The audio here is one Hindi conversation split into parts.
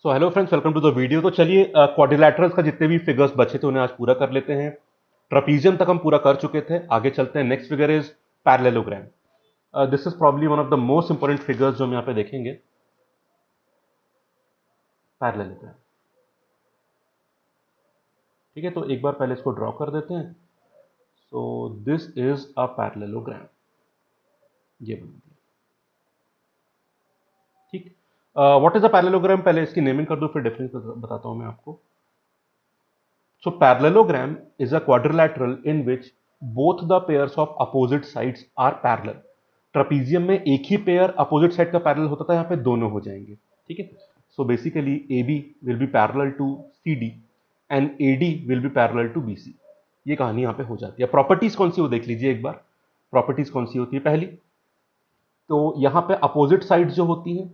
So hello friends, welcome to the video. तो चलिए क्वाड्रिलैटरल्स का जितने भी फिगर्स बचे थे उन्हें आज पूरा कर लेते हैं। ट्रपीजियम तक हम पूरा कर चुके थे। आगे चलते हैं। Next figure is parallelogram. This is probably one of the most important figures जो हम यहाँ पे देखेंगे। पैरेललोग्राम, ठीक है। तो एक बार पहले इसको ड्रॉ कर देते हैं। So this is a parallelogram, ये बना दिया, ठीक। व्हाट इज अ पैरेललोग्राम, पहले इसकी नेमिंग कर दो, फिर डिफरेंस बताता हूं मैं आपको। So parallelogram is a quadrilateral in which both the pairs of opposite sides are parallel. Trapezium में एक ही पेयर अपोजिट साइड का पैरेलल होता था, यहाँ पे दोनों हो जाएंगे, ठीक है। So basically A B will be parallel to C D and A D will be parallel to B C. ये कहानी यहाँ पे हो जाती है। प्रॉपर्टीज कौन सी वो देख लीजिए एक बार। प्रॉपर्टीज कौन सी होती है पहली, तो यहाँ पे अपोजिट साइड जो होती हैं,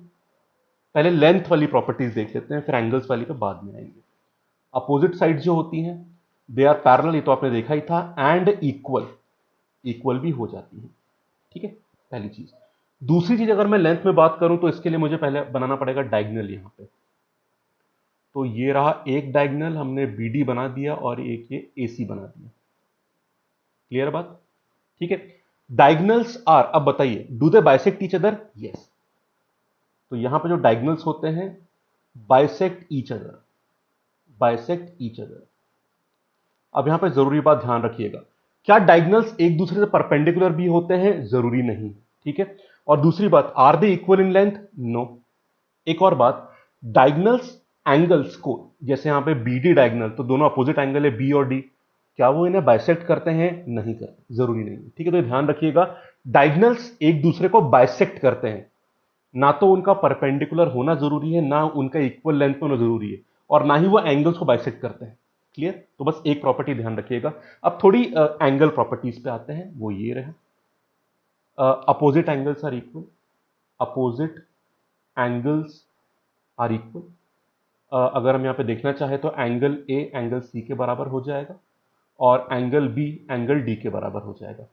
पहले लेंथ वाली प्रॉपर्टीज देख लेते हैं, फिर एंगल्स वाली पे बाद में आएंगे। अपोजिट साइड जो होती हैं दे आर पैरेलल, ये तो आपने देखा ही था, एंड इक्वल, इक्वल भी हो जाती हैं, ठीक है। पहली चीज। दूसरी चीज, अगर मैं लेंथ में बात करूं तो इसके लिए मुझे पहले बनाना पड़ेगा डायगोनल यहां पे। तो ये रहा एक डायगोनल, हमने बीडी बना दिया और एक ये एसी बना दिया। क्लियर बात, ठीक है। डायगोनल्स आर, अब बताइए, do they bisect each other? Yes. तो यहां पे जो डायगोनल्स होते हैं bisect each other, bisect each other. अब यहां पे जरूरी बात ध्यान रखिएगा, क्या डायगोनल्स एक दूसरे से परपेंडिकुलर भी होते हैं? जरूरी नहीं, ठीक है। और दूसरी बात, are they equal in length? No. एक और बात, डायगोनल्स एंगल्स को, जैसे यहां पे बी डी डायगोनल, तो दोनों अपोजिट एंगल है बी और डी, क्या वो इन्हें बाइसेक्ट करते हैं? नहीं करते, जरूरी नहीं, ठीक है। तो ध्यान रखिएगा, डायगोनल्स एक दूसरे को बाइसेक्ट करते हैं, ना तो उनका परपेंडिकुलर होना जरूरी है, ना उनका इक्वल लेंथ में होना जरूरी है, और ना ही वो एंगल्स को बाइसेक्ट करते हैं। क्लियर? तो बस एक प्रॉपर्टी ध्यान रखिएगा। अब थोड़ी एंगल प्रॉपर्टीज पे आते हैं, वो ये रहे। Opposite angles are equal, opposite angles are equal. अगर हम यहां पे देखना चाहे तो एंगल ए एंगल सी के बराबर हो जाएगा और एंगल बी एंगल डी के बराबर हो जाएगा,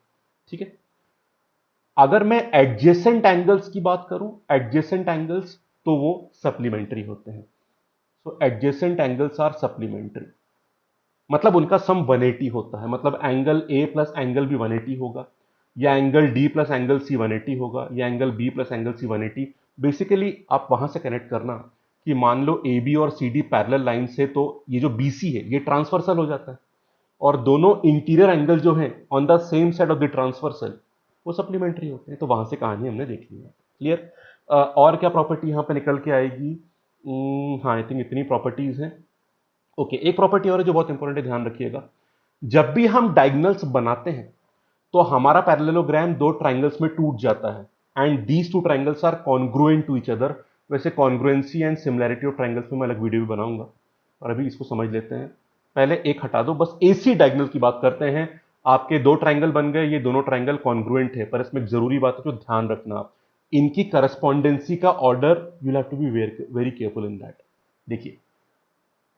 ठीक है। अगर मैं एडजेसेंट एंगल्स की बात करूं, एडजेसेंट एंगल्स, तो वो सप्लीमेंट्री होते हैं। So adjacent angles are supplementary, मतलब उनका सम 180 होता है। मतलब angle A plus angle B 180 होगा, या angle D plus angle C 180 होगा, या angle B plus angle C 180। Basically आप वहां से कनेक्ट करना कि मान लो ए बी और सी डी पैरेलल लाइन से, तो ये जो बी सी है ये ट्रांसवर्सल हो जाता है, और दोनों इंटीरियर एंगल जो है on the same side of the transversal, वो सप्लीमेंट्री होते हैं। तो वहां से कहानी हमने देख ली है। क्लियर? और क्या प्रॉपर्टी यहां पे निकल के आएगी? हाँ, आई थिंक इतनी प्रॉपर्टीज हैं। ओके, एक प्रॉपर्टी और है जो बहुत इंपॉर्टेंट है, ध्यान रखिएगा। जब भी हम डायगोनल्स बनाते हैं तो हमारा पैरेललोग्राम दो ट्राइंगल्स में टूट जाता है, and these two triangles are congruent to each other. वैसे congruency and similarity of triangles में मैं अलग वीडियो भी बनाऊंगा, और अभी इसको समझ लेते हैं। पहले एक हटा दो, बस एसी डायगोनल की बात करते हैं। आपके दो ट्राइंगल बन गए, ये दोनों ट्राइंगल कॉन्ग्रुएंट है, पर इसमें एक जरूरी बात है जो ध्यान रखना आप, इनकी करस्पॉन्डेंसी का order you have to be very careful in that. देखिए,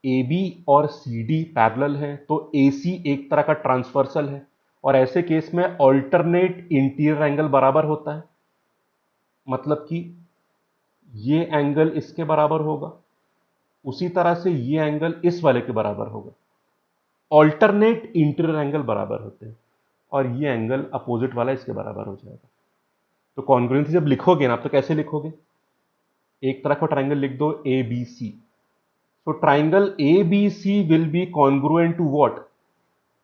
ए बी और सी डी पैरेलल है, तो ए सी एक तरह का ट्रांसवर्सल है, और ऐसे केस में ऑल्टरनेट इंटीरियर एंगल बराबर होता है। मतलब कि ये एंगल इसके बराबर होगा, उसी तरह से ये एंगल इस वाले के बराबर होगा। ऑल्टरनेट इंटीरियर एंगल बराबर होते हैं, और ये एंगल अपोजिट वाला इसके बराबर हो जाएगा। तो कॉन्ग्रुएंसी जब लिखोगे ना आप, तो कैसे लिखोगे? एक तरह का ट्राइंगल लिख दो ए बी सी, तो triangle A B C will be congruent to what?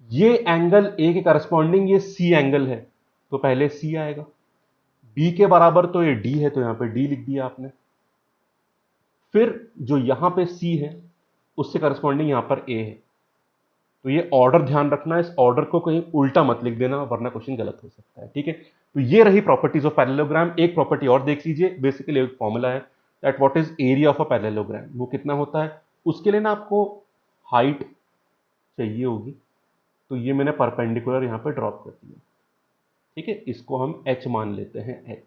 ये एंगल ए के करस्पॉन्डिंग ये सी एंगल है, तो पहले सी आएगा। बी के बराबर तो ये डी है, तो यहां पे डी लिख दिया आपने। फिर जो यहां पे सी है उससे करस्पॉन्डिंग यहां पर ए है। तो ये ऑर्डर ध्यान रखना, इस ऑर्डर को कहीं उल्टा मत लिख देना, वरना क्वेश्चन गलत हो सकता है, ठीक है। तो ये रही प्रॉपर्टीज ऑफ पैरेललोग्राम। एक प्रॉपर्टी और देख लीजिए, बेसिकली एक फॉर्मूला है that what is area of a parallelogram, वो कितना होता है। उसके लिए ना आपको हाइट चाहिए होगी, तो ये मैंने परपेंडिकुलर यहां पे ड्रॉप कर दिया, ठीक है। इसको हम h मान लेते हैं, h।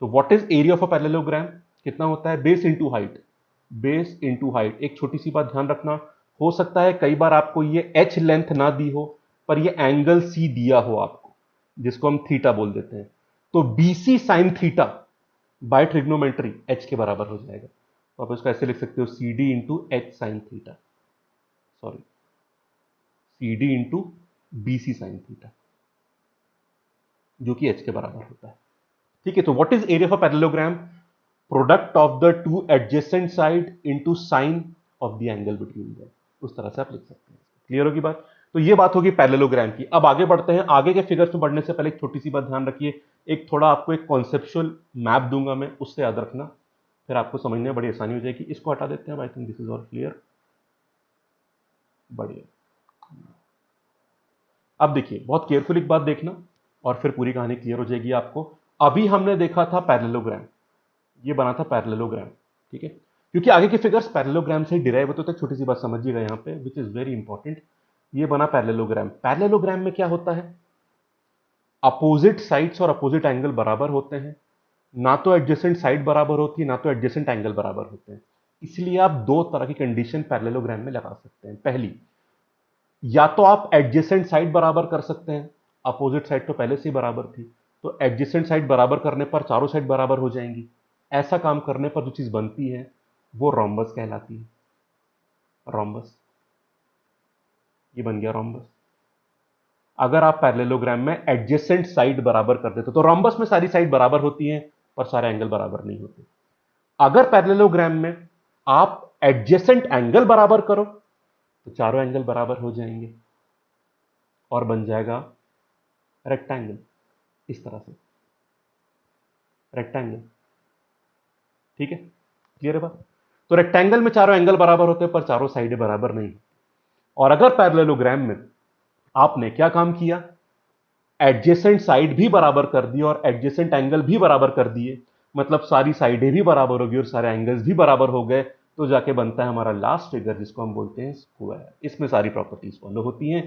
तो what is area of a parallelogram? कितना होता है? Base into height, base into height. एक छोटी सी बात ध्यान रखना, हो सकता है कई बार आपको ये h लेंथ ना दी हो, पर ये एंगल c दिया हो आपको, जिसको हम थीटा बोल देते हैं, तो bc sine theta by trigonometry h के बराबर हो जाएगा। तो आप इसको ऐसे लिख सकते हो C D into H sine theta, sorry C D into B C sine theta, जो कि एच के बराबर होता है। ठीक है, तो what is area of parallelogram? Product of the two adjacent side into sine of the angle between them. उस तरह से आप लिख सकते हैं। क्लियर होगी बात? तो ये बात होगी पैरेललोग्राम की। अब आगे बढ़ते हैं। आगे के फिगर्स में बढ़ने से पहले एक छोटी सी बात ध्यान रखिए, एक थोड़ा आपको एक कॉन्सेप्चुअल मैप दूंगा मैं, उससे याद रखना, फिर आपको समझने में बड़ी आसानी हो जाएगी। इसको हटा देते हैं, I think this is all clear. बढ़िया। अब देखिए, बहुत केयरफुल एक बात देखना और फिर पूरी कहानी क्लियर हो जाएगी आपको। अभी हमने देखा था पैरेललोग्राम, ये बना था पैरेललोग्राम, ठीक है, क्योंकि आगे के फिगर्स पैरेललोग्राम से डिराइव होते थे। छोटी सी बात समझिएगा यहाँ पे, विच इज वेरी इंपॉर्टेंट। ये बना पैरेललोग्राम। पैरेललोग्राम में क्या होता है? अपोजिट साइड्स और अपोजिट एंगल बराबर होते हैं, ना तो एडजेसेंट साइड बराबर होती है, ना तो एडजेसेंट एंगल बराबर होते हैं। इसलिए आप दो तरह की कंडीशन पैरेललोग्राम में लगा सकते हैं। पहली, या तो आप एडजेसेंट साइड बराबर कर सकते हैं, अपोजिट साइड तो पहले से ही बराबर थी, तो एडजेसेंट साइड बराबर करने पर चारों साइड बराबर हो जाएंगी। ऐसा काम करने पर जो चीज बनती है वो रोम्बस कहलाती है। रोम्बस, ये बन गया रोम्बस। अगर आप पैरेललोग्राम में एडजेसेंट साइड बराबर कर देते तो रोम्बस में सारी साइड बराबर होती हैं पर सारे एंगल बराबर नहीं होते। अगर पैरेललोग्राम में आप एडजेसेंट एंगल बराबर करो तो चारों एंगल बराबर हो जाएंगे और बन जाएगा रेक्टेंगल। इस तरह से रेक्टेंगल। ठीक है, क्लियर है बात? तो रेक्टेंगल में चारों एंगल बराबर होते हैं पर चारों साइडें बराबर नहीं। और अगर पैरेललोग्राम में आपने क्या काम किया, एडजेसेंट साइड भी बराबर कर दी और एडजेसेंट एंगल भी बराबर कर दिए, मतलब सारी साइडें भी बराबर होगी और सारे एंगल्स भी बराबर हो गए, तो जाके बनता है हमारा लास्ट फिगर, जिसको हम बोलते हैं स्क्वायर। इसमें सारी प्रॉपर्टीज फॉलो होती हैं,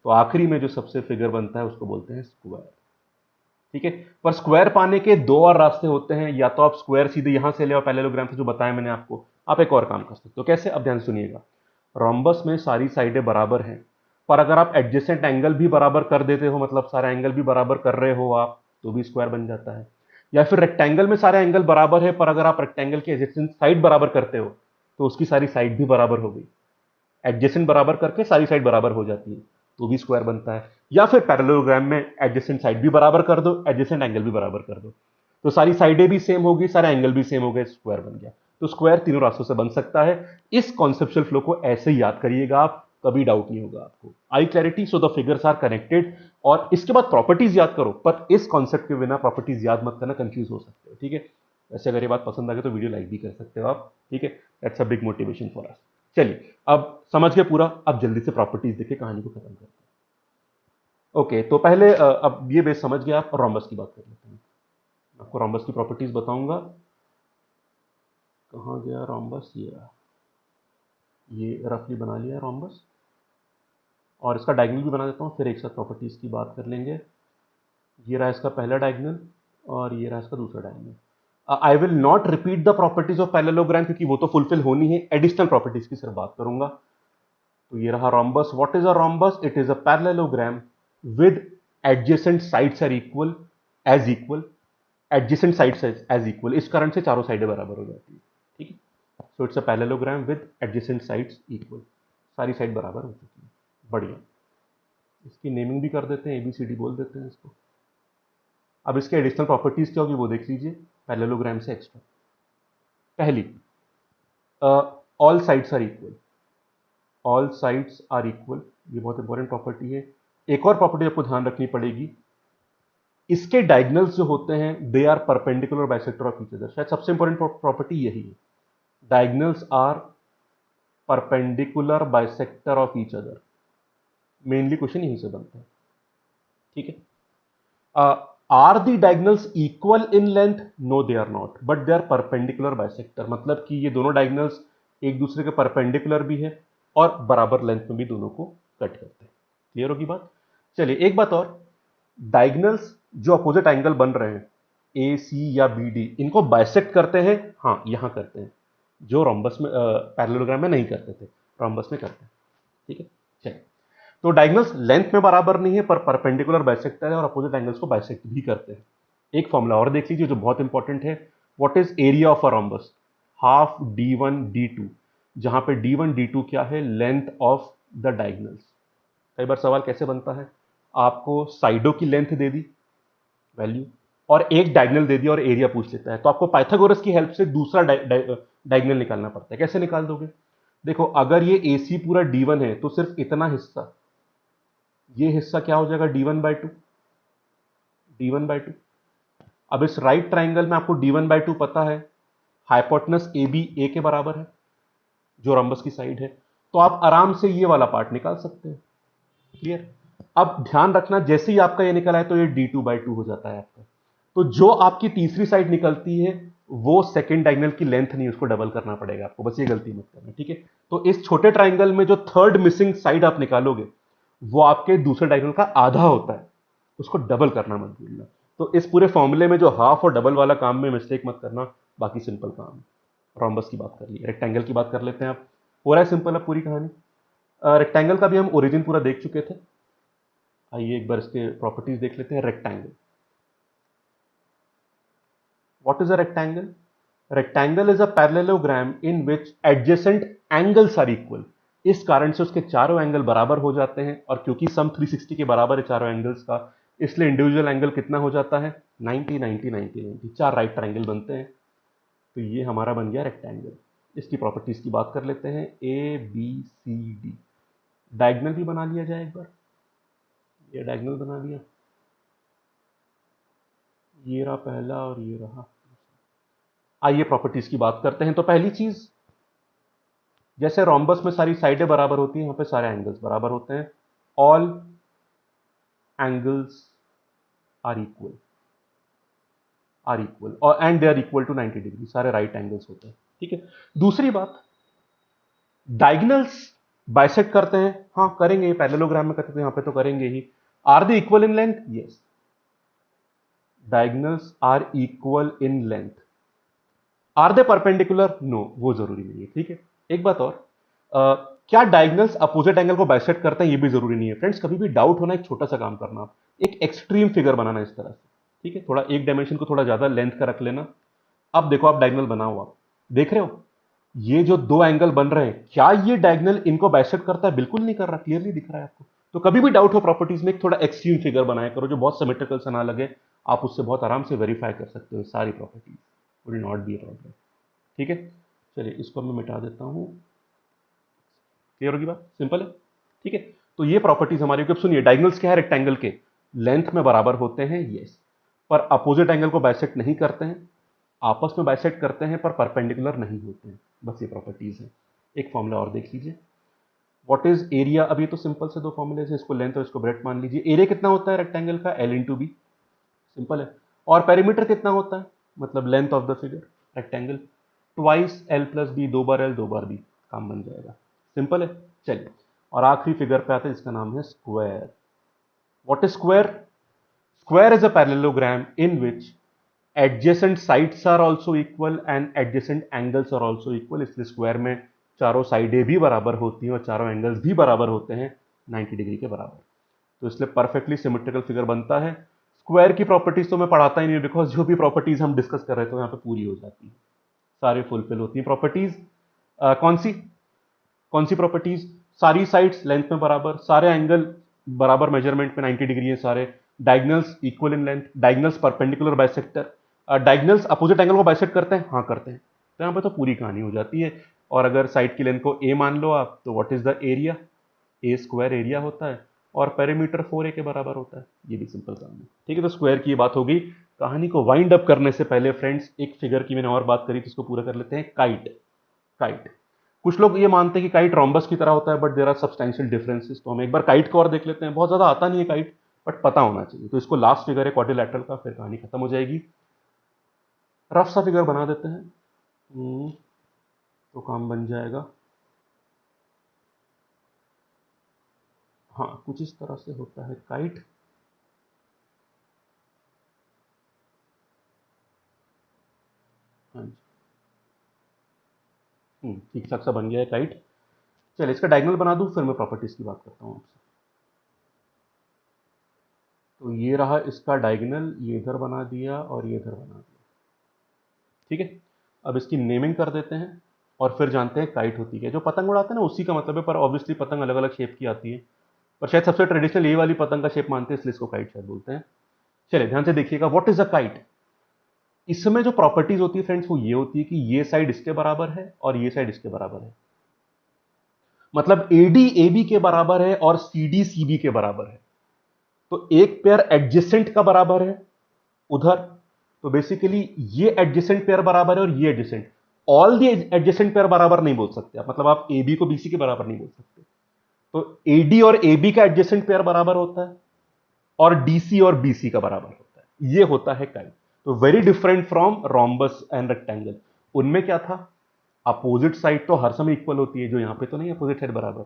तो आखिरी में जो सबसे फिगर बनता है उसको बोलते हैं स्क्वायर। ठीक है, पर स्क्वायर पाने के दो और रास्ते होते हैं। या तो आप स्क्वायर सीधे यहां से ले आओ पैरेललोग्राम से, जो बताया मैंने आपको। आप एक और काम कर सकते हो। कैसे? अब ध्यान सुनिएगा। रोम्बस में सारी साइडें बराबर हैं, पर अगर आप एडजेसेंट एंगल भी बराबर कर देते हो, मतलब सारे एंगल भी बराबर कर रहे हो आप, तो भी स्क्वायर बन जाता है। या फिर रेक्टेंगल में सारे एंगल बराबर है, पर अगर आप रेक्टेंगल की एडजेसेंट साइड बराबर करते हो तो उसकी सारी साइड भी बराबर हो गई। एडजेसेंट बराबर करके सारी साइड बराबर हो जाती है, तो भी स्क्वायर बनता है। या फिर पैरेललोग्राम में एडजेसेंट साइड भी बराबर कर दो, एडजेसेंट एंगल भी बराबर कर दो, तो सारी साइडें भी सेम होगी, सारे एंगल भी सेम हो गए, स्क्वायर बन गया। तो स्क्वायर तीनों रास्तों से बन सकता है। इस कॉन्सेप्चुअल फ्लो को ऐसे ही याद करिएगा आप, कभी डाउट नहीं होगा आपको। आई clarity? So the figures are connected. और इसके बाद प्रॉपर्टीज याद करो, पर इस कॉन्सेप्ट के बिना प्रॉपर्टीज याद मत करना, कंफ्यूज हो सकते हो। ठीक है, वैसे अगर ये बात पसंद आ गई तो वीडियो लाइक भी कर सकते हो आप। ठीक है, that's a big motivation for us. चलिए, अब समझ गए पूरा। अब जल्दी से प्रॉपर्टीज देखे, कहानी को खत्म करते हैं। ओके, तो पहले अब ये बेस समझ गया, आप रोम्बस की बात कर लेते हैं। आपको रोम्बस की प्रॉपर्टीज बताऊंगा। कहाँ गया रोम्बस? ये रफली बना लिया रोम्बस, और इसका डायगोनल भी बना देता हूँ, फिर एक साथ प्रॉपर्टीज की बात कर लेंगे। ये रहा इसका पहला डायगोनल और ये रहा इसका दूसरा diagonal. I will not repeat the properties of parallelogram, क्योंकि वो तो फुलफिल होनी है। एडिशनल प्रॉपर्टीज की सिर्फ बात करूंगा। तो ये रहा rhombus. What is a rhombus? It is a parallelogram with adjacent sides are equal, as equal, adjacent sides as equal. इस कारण से चारों साइडें बराबर हो जाती है। ठीक है, so it's a parallelogram with adjacent sides equal, सारी साइड बराबर हो चुकी है। बढ़िया, इसकी नेमिंग भी कर देते हैं, एबीसीडी बोल देते हैं इसको। अब इसके एडिशनल प्रॉपर्टीज क्या होगी वो देख लीजिए, पैरेललोग्राम से एक्स्ट्रा। पहली, all sides are equal. All sides are equal, ये बहुत इंपॉर्टेंट प्रॉपर्टी है। एक और प्रॉपर्टी आपको ध्यान रखनी पड़ेगी, इसके डायगोनल्स जो होते हैं they are perpendicular bisector of each other. शायद सबसे इंपॉर्टेंट प्रॉपर्टी यही है, diagonals are perpendicular bisector of each other. Mainly question यहीं से बनता है। ठीक है, are the diagonals equal in length? No they are not, but they are perpendicular bisector. मतलब कि ये दोनों डायगोनल्स एक दूसरे के परपेंडिकुलर भी है और बराबर लेंथ में भी दोनों को कट करते हैं। क्लियर होगी बात? चलिए, एक बात और, डायगोनल्स जो अपोजिट एंगल बन रहे हैं, ए सी या बी डी, इनको बाइसेक्ट करते हैं। हाँ, यहां करते हैं, जो रोम्बस में पैरेललोग्राम में नहीं करते थे, रोम्बस में करते हैं। ठीक है, चलिए, तो डायगोनल्स लेंथ में बराबर नहीं है पर परपेंडिकुलर बाइसेक्टर है और अपोजिट एंगल्स को बाइसेक्ट भी करते हैं। एक फॉर्मूला और देख लीजिए जो बहुत इंपॉर्टेंट है। What is area of a rhombus? Half d1 d2, जहां पे d1 d2 क्या है, लेंथ ऑफ द डायगनल्स। कई बार सवाल कैसे बनता है, आपको साइडों की लेंथ दे दी वैल्यू और एक डायगनल दे दिया और एरिया पूछ लेता है, तो आपको पाइथागोरस की हेल्प से दूसरा डायगनल निकालना पड़ता है। कैसे निकाल दोगे, देखो अगर ये AC पूरा d1 है तो सिर्फ इतना हिस्सा, ये हिस्सा क्या हो जाएगा d1/2, d1/2। अब इस राइट ट्राइंगल में आपको d1/2 पता है, हाइपोटेनस AB A के बराबर है जो रंबस की साइड है, तो आप आराम से ये वाला पार्ट निकाल सकते हैं। क्लियर। अब ध्यान रखना, जैसे ही आपका ये निकला है तो ये d2/2 हो जाता है आपका, तो जो आपकी तीसरी साइड निकलती है वो सेकंड डायगोनल की लेंथ नहीं, उसको डबल करना पड़ेगा आपको, बस ये गलती मत करना, ठीक है। तो इस छोटे ट्राइंगल में जो थर्ड मिसिंग साइड आप निकालोगे वो आपके दूसरे डायगोनल का आधा होता है, उसको डबल करना मत भूलना। तो इस पूरे फॉर्मूले में जो हाफ और डबल वाला काम में मिस्टेक मत करना, बाकी सिंपल काम है। रोम्बस की बात कर ली, रेक्टेंगल की बात कर लेते हैं आप। हो रहा है सिंपल अब पूरी कहानी। रेक्टेंगल का भी हम ओरिजिन पूरा देख चुके थे, आइए एक बार इसके प्रॉपर्टीज देख लेते हैं। Rectangle, what is a rectangle? Rectangle is a parallelogram in which adjacent angles are equal. इस कारण से उसके चारों एंगल बराबर हो जाते हैं, और क्योंकि सम 360 के बराबर है चारों एंगल्स का, इसलिए इंडिविजुअल एंगल कितना हो जाता है, 90 90 90 90, चार राइट ट्राइंगल बनते हैं। तो ये हमारा बन गया रेक्टेंगल। इसकी प्रॉपर्टीज की बात कर लेते हैं, ABCD। डायगोनल भी बना लिया जाए एक बार, ये डायगोनल बना लिया, ये रहा पहला और ये रहा। आइए प्रॉपर्टीज की बात करते हैं। तो पहली चीज, जैसे रोम्बस में सारी साइडें बराबर होती हैं, यहाँ पे सारे एंगल्स बराबर होते हैं। ऑल एंगल्स आर इक्वल, और and they are equal to 90 degree, सारे राइट एंगल्स होते हैं, ठीक है। दूसरी बात, डायगोनल्स बाइसेक्ट करते हैं, हाँ करेंगे, पैरेललोग्राम में करते थे, यहाँ पे तो करेंगे ही। Are they equal in length? Yes, diagonals are equal in length. Are they perpendicular? No, वो जरूरी नहीं है, ठीक है। एक बात और, क्या डायगोनल्स अपोजिट एंगल को बाइसेक्ट करते हैं? ये भी जरूरी नहीं है फ्रेंड्स। कभी भी डाउट होना, एक छोटा सा काम करना, आप एक एक्सट्रीम फिगर बनाना इस तरह से, ठीक है, थोड़ा एक डायमेंशन को थोड़ा ज्यादा लेंथ का रख लेना। अब देखो आप डायगोनल बनाओ, आप देख रहे हो ये जो दो एंगल बन रहे हैं, क्या ये डायगोनल इनको बाइसेक्ट करता है? बिल्कुल नहीं कर रहा, क्लियरली दिख रहा है आपको। तो कभी भी डाउट हो प्रॉपर्टीज में, एक थोड़ा एक्सट्रीम फिगर बनाया करो जो बहुत सिमेट्रिकल सा ना लगे, आप उससे बहुत आराम से वेरीफाई कर सकते हो सारी properties, will not be a problem, ठीक है। चलिए इसको मैं मिटा देता हूं, क्लियर होगी बात, सिंपल है, ठीक है। तो ये प्रॉपर्टीज हमारी, अब सुनिए, डायगोनल्स क्या है रेक्टेंगल के, लेंथ में बराबर होते हैं, यस, पर अपोजिट एंगल को बाइसेक्ट नहीं करते हैं, आपस में बाइसेक्ट करते हैं पर परपेंडिकुलर नहीं होते हैं, बस ये प्रॉपर्टीज है। एक फॉर्मूला और देख लीजिए, व्हाट इज एरिया। अभी तो सिंपल से दो फॉर्मूले हैं, इसको लेंथ और इसको ब्रेड्थ मान लीजिए। एरिया कितना होता है रेक्टेंगल का? L/B, सिंपल है। और पेरीमीटर कितना होता है, मतलब length of the figure rectangle, twice L+B, दो बार L दो बार B, काम बन जाएगा, सिंपल है। चलिए, और आखिरी फिगर पे आते हैं जिसका नाम है square. What is square? Square is a parallelogram in which adjacent sides are also equal and adjacent angles are also equal. इसलिए स्क्वायर में चारों साइडें भी बराबर होती हैं और चारों एंगल्स भी बराबर होते हैं 90 डिग्री के बराबर, तो इसलिए परफेक्टली सिमेट्रिकल फिगर बनता है। स्क्वायर की प्रॉपर्टीज तो मैं पढ़ाता ही नहीं, बिकॉज जो भी प्रॉपर्टीज हम डिस्कस कर रहे थे यहाँ पे पूरी हो जाती है, सारे फुलफिल होती हैं प्रॉपर्टीज। कौन सी कौन सी प्रॉपर्टीज? सारी साइड्स लेंथ में बराबर, सारे एंगल बराबर मेजरमेंट में 90 डिग्री है सारे, diagonals equal in length, diagonals perpendicular bisector, diagonals opposite angle को बाइसेक्ट करते हैं, हाँ करते हैं, तो यहाँ पे तो पूरी कहानी हो जाती है। और अगर साइड की लेंथ को ए मान लो आप, तो what is the area? A square area होता है, और पेरीमीटर 4A के बराबर होता है, ये भी सिंपल काम है, ठीक है। तो स्क्वायर की ये बात हो गई। कहानी को वाइंड अप करने से पहले फ्रेंड्स, एक फिगर की मैंने और बात करी, जिसको पूरा कर लेते हैं, काइट। काइट, कुछ लोग ये मानते हैं कि काइट रोम्बस की तरह होता है, but there are substantial differences. तो हम एक बार काइट को और देख लेते हैं, बहुत ज्यादा आता नहीं है काइट, बट पता होना चाहिए। तो इसको लास्ट फिगर है क्वाड्रिलैटरल का, फिर कहानी खत्म हो जाएगी। रफ सा फिगर बना देते हैं, तो काम बन जाएगा। हाँ, कुछ इस तरह से होता है काइट। हाँ जी, ठीक ठाक सा बन गया है काइट। चलिए इसका डायगोनल बना दूं, फिर मैं प्रॉपर्टीज की बात करता हूँ आपसे। तो ये रहा इसका डायगोनल, ये इधर बना दिया और ये इधर बना दिया, ठीक है। अब इसकी नेमिंग कर देते हैं और फिर जानते हैं काइट होती है। जो पतंग उड़ाते हैं ना उसी का मतलब है, पर ऑब्वियसली पतंग अलग अलग शेप की आती है, पर शायद सबसे ट्रेडिशनल ये वाली पतंग का शेप मानते हैं, इसलिए इसको काइट शायद बोलते हैं। चलिए ध्यान से देखिएगा, व्हाट इज अ काइट। इसमें जो प्रॉपर्टीज होती है फ्रेंड्स वो ये होती है कि ये साइड इसके बराबर है और ये साइड इसके बराबर है, मतलब एडी एबी के बराबर है और सीडी सीबी के बराबर है। तो एक पेयर एडजेसेंट का बराबर है उधर, तो बेसिकली ये एडजेसेंट पेयर बराबर है और ये adjacent. All the adjacent pair बराबर नहीं बोल सकते आप, मतलब आप ए बी को बीसी के बराबर नहीं बोल सकते। तो एडी और ए बी का एडजेसेंट पेयर बराबर होता है और डीसी और बीसी का बराबर होता है, ये होता है काइट। तो very different from rhombus and rectangle. उनमें क्या था, अपोजिट साइड तो हर समय इक्वल होती है, जो यहां पे तो नहीं अपोजिट साइड बराबर,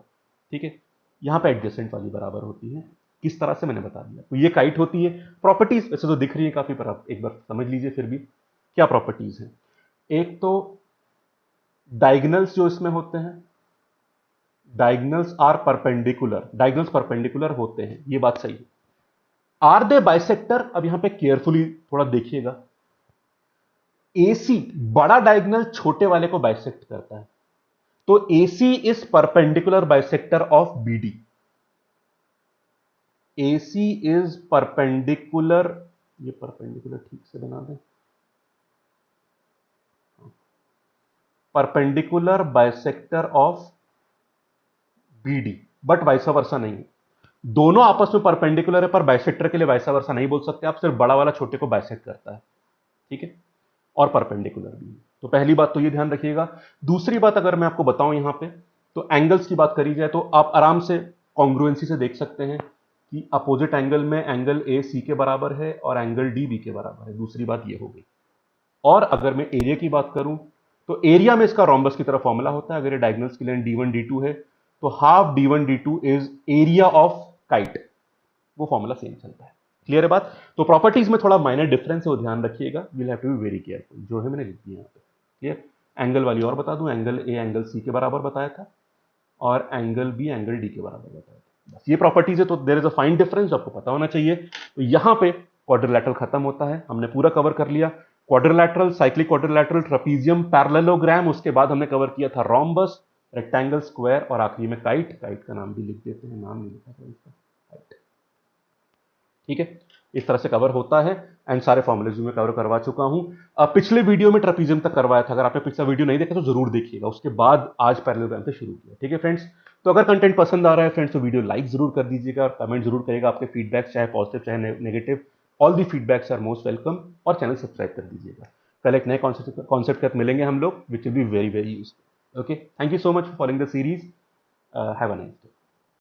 ठीक है। यहां पे एडजेसेंट वाली बराबर होती है। किस तरह से मैंने बता दिया, तो ये काइट होती है। प्रॉपर्टीज वैसे तो दिख रही है काफी, पर आप एक बार समझ लीजिए फिर भी क्या प्रॉपर्टीज है। एक तो डायगनल्स जो इसमें होते हैं, diagonals are perpendicular, diagonals perpendicular होते हैं, ये बात सही है। आर दे बाइसेक्टर, अब यहां पे केयरफुली थोड़ा देखिएगा, एसी बड़ा डायगनल छोटे वाले को बाइसेक्ट करता है, तो AC is perpendicular bisector of BD। AC is perpendicular, ये परपेंडिकुलर ठीक से बना दें, perpendicular bisector of BD, but vice versa नहीं है। दोनों आपस में परपेंडिकुलर है, पर बाइसेक्टर के लिए वाइसा वर्सा नहीं बोल सकते आप, सिर्फ बड़ा वाला छोटे को बाइसेक्ट करता है, ठीक है, और परपेंडिकुलर भी है। तो पहली बात तो ये ध्यान रखिएगा। दूसरी बात अगर मैं आपको बताऊं यहां पे, तो एंगल्स की बात करी जाए तो आप आराम से कॉन्ग्रुएंसी से देख सकते हैं कि अपोजिट एंगल में एंगल ए सी के बराबर है और एंगल डी बी के बराबर है। दूसरी बात ये हो गई। और अगर मैं एरिया की बात करूं, तो एरिया में इसका रोम्बस की तरह फॉर्मूला होता है। अगर ये डायगोनल्स की लाइन D1 D2 है, तो half D1 D2 is area of kite, वो फॉर्मूला सेम चलता है। क्लियर है बात। तो प्रॉपर्टीज में थोड़ा माइनर डिफरेंस है, वो ध्यान रखिएगा, we'll have to be very careful. जो है मैंने लिख दिया यहाँ पे। क्लियर। एंगल वाली और बता दूं, एंगल ए एंगल सी के बराबर बताया था और एंगल बी एंगल डी के बराबर बताया था। बस ये प्रॉपर्टीज है, तो there is a fine difference, आपको पता होना चाहिए। तो यहां पे क्वाड्रिलैटरल खत्म होता है, हमने पूरा कवर कर लिया। Quadrilateral, cyclic quadrilateral, trapezium, parallelogram, उसके बाद हमने कवर किया था रोम्बस, रेक्टेंगल, स्क्वायर और आखिरी में काइट। काइट का नाम भी लिख देते हैं, नाम नहीं लिखा था इसका, काइट, ठीक है। इस तरह से कवर होता है एंड सारे फॉर्मुलेज में कवर करवा चुका हूं। पिछले वीडियो में ट्रेपीजियम तक करवाया था, अगर आपने पिछला वीडियो नहीं देखा तो जरूर देखिएगा, उसके बाद आज पैरेललोग्राम से शुरू किया, ठीक है फ्रेंड्स। तो अगर कंटेंट पसंद आ रहा है फ्रेंड्स, तो वीडियो लाइक जरूर कर दीजिएगा और कमेंट जरूर करिएगा, आपके फीडबैक चाहे पॉजिटिव चाहे negative, all the feedbacks are most welcome. और चैनल सब्सक्राइब कर दीजिएगा। कल एक नए कॉन्सेप्ट के साथ मिलेंगे हम लोग, which will be very very useful. Okay, thank you so much for following the series. Have a nice day.